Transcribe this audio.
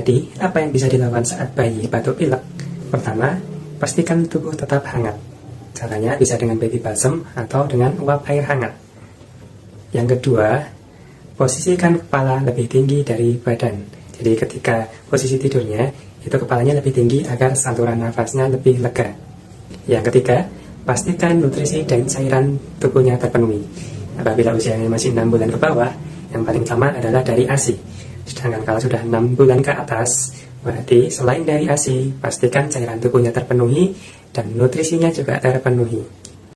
Jadi, apa yang bisa dilakukan saat bayi batuk pilek? Pertama, pastikan tubuh tetap hangat. Caranya bisa dengan baby balsam atau dengan uap air hangat. Yang kedua, posisikan kepala lebih tinggi dari badan. Jadi ketika posisi tidurnya, itu kepalanya lebih tinggi agar saluran nafasnya lebih lega. Yang ketiga, pastikan nutrisi dan cairan tubuhnya terpenuhi. Apabila usianya masih 6 bulan ke bawah, yang paling utama adalah dari ASI. Sedangkan kalau sudah 6 bulan ke atas, berarti selain dari ASI, pastikan cairan tubuhnya terpenuhi dan nutrisinya juga terpenuhi.